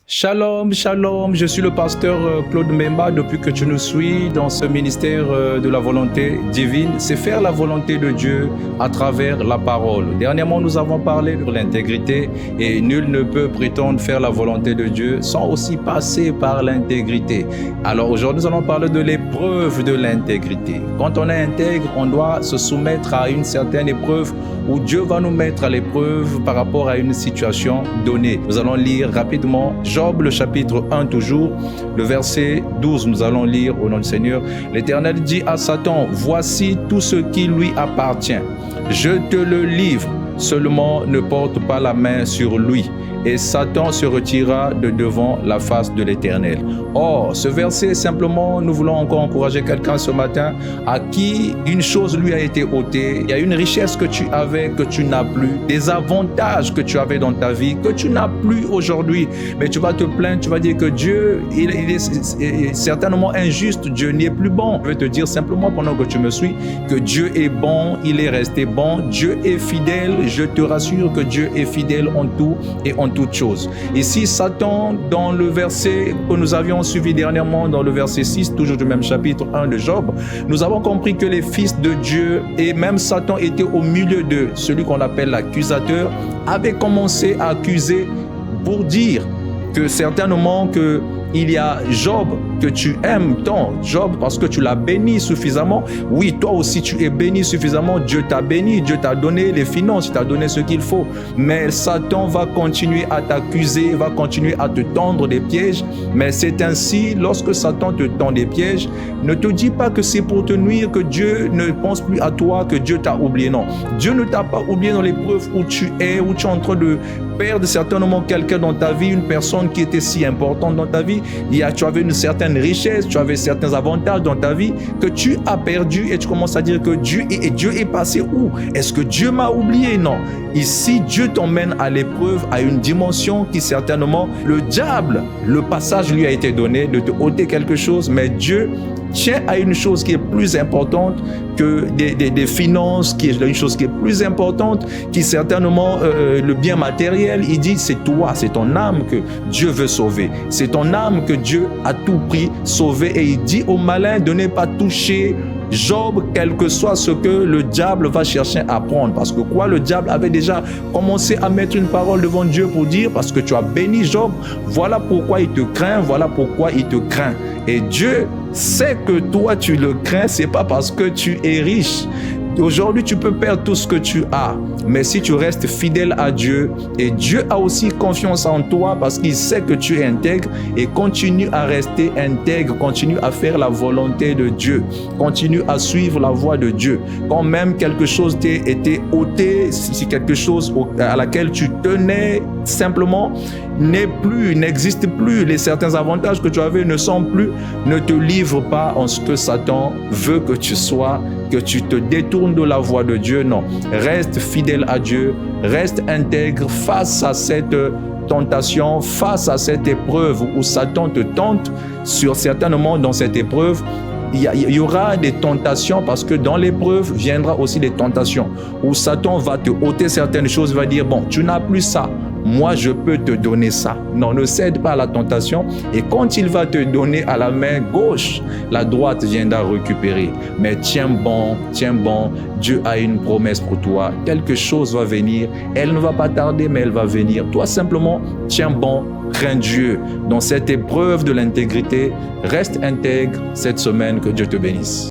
Shalom, shalom, je suis le pasteur Claude Mbemba. Depuis que tu nous suis dans ce ministère de la volonté divine, c'est faire la volonté de Dieu à travers la parole. Dernièrement, nous avons parlé de l'intégrité et nul ne peut prétendre faire la volonté de Dieu sans aussi passer par l'intégrité. Alors aujourd'hui, nous allons parler de l'épreuve de l'intégrité. Quand on est intègre, on doit se soumettre à une certaine épreuve où Dieu va nous mettre à l'épreuve par rapport à une situation donnée. Nous allons lire rapidement Job, le chapitre 1 toujours, le verset 12, nous allons lire au nom du Seigneur. L'Éternel dit à Satan, « Voici tout ce qui lui appartient. Je te le livre, seulement ne porte pas la main sur lui. » Et Satan se retira de devant la face de l'Éternel. Or, ce verset, simplement, nous voulons encore encourager quelqu'un ce matin à qui une chose lui a été ôtée. Il y a une richesse que tu avais, que tu n'as plus, des avantages que tu avais dans ta vie, que tu n'as plus aujourd'hui. Mais tu vas te plaindre, tu vas dire que Dieu, il est certainement injuste, Dieu n'est plus bon. Je vais te dire simplement pendant que tu me suis que Dieu est bon, il est resté bon, Dieu est fidèle. Je te rassure que Dieu est fidèle en tout et en toutes choses. Ici, Satan, dans le verset que nous avions suivi dernièrement, dans le verset 6, toujours du même chapitre 1 de Job, nous avons compris que les fils de Dieu et même Satan étaient au milieu de celui qu'on appelle l'accusateur, avaient commencé à accuser pour dire que certainement que il y a Job que tu aimes tant, Job, parce que tu l'as béni suffisamment. Oui, toi aussi tu es béni suffisamment. Dieu t'a béni, Dieu t'a donné les finances, il t'a donné ce qu'il faut. Mais Satan va continuer à t'accuser, va continuer à te tendre des pièges. Mais c'est ainsi, lorsque Satan te tend des pièges, ne te dis pas que c'est pour te nuire, que Dieu ne pense plus à toi, que Dieu t'a oublié. Non, Dieu ne t'a pas oublié dans l'épreuve où tu es en train de perdre certainement quelqu'un dans ta vie, une personne qui était si importante dans ta vie. Tu avais une certaine richesse, tu avais certains avantages dans ta vie que tu as perdu et tu commences à dire que Dieu est passé où? Est-ce que Dieu m'a oublié? Non. Ici, Dieu t'emmène à l'épreuve, à une dimension qui certainement, le diable, le passage lui a été donné de te ôter quelque chose, mais Dieu tient à une chose qui est plus importante que des finances, qui est une chose qui est plus importante, qui certainement le bien matériel. Il dit c'est toi, c'est ton âme que Dieu veut sauver. C'est ton âme que Dieu a tout prix sauver. Et il dit au malin de ne pas toucher Job, quel que soit ce que le diable va chercher à prendre. Parce que quoi, le diable avait déjà commencé à mettre une parole devant Dieu pour dire, parce que tu as béni Job, voilà pourquoi il te craint, voilà pourquoi il te craint. Et Dieu sait que toi tu le crains, c'est pas parce que tu es riche. Aujourd'hui, tu peux perdre tout ce que tu as, mais si tu restes fidèle à Dieu, et Dieu a aussi confiance en toi parce qu'il sait que tu es intègre, et continue à rester intègre, continue à faire la volonté de Dieu, continue à suivre la voie de Dieu. Quand même quelque chose t'a été ôté, si quelque chose à laquelle tu tenais simplement n'est plus, n'existe plus, les certains avantages que tu avais ne sont plus, ne te livre pas en ce que Satan veut que tu sois, que tu te détournes de la voie de Dieu. Non, reste fidèle à Dieu, reste intègre face à cette tentation, face à cette épreuve où Satan te tente. Certainement dans cette épreuve, il y aura des tentations, parce que dans l'épreuve viendra aussi des tentations où Satan va te ôter certaines choses, va dire bon, tu n'as plus ça, moi je peux te donner ça. Non, ne cède pas à la tentation, et quand il va te donner à la main gauche, la droite viendra récupérer. Mais tiens bon, Dieu a une promesse pour toi, quelque chose va venir, elle ne va pas tarder mais elle va venir. Toi simplement tiens bon, crains Dieu dans cette épreuve de l'intégrité, reste intègre cette semaine, que Dieu te bénisse.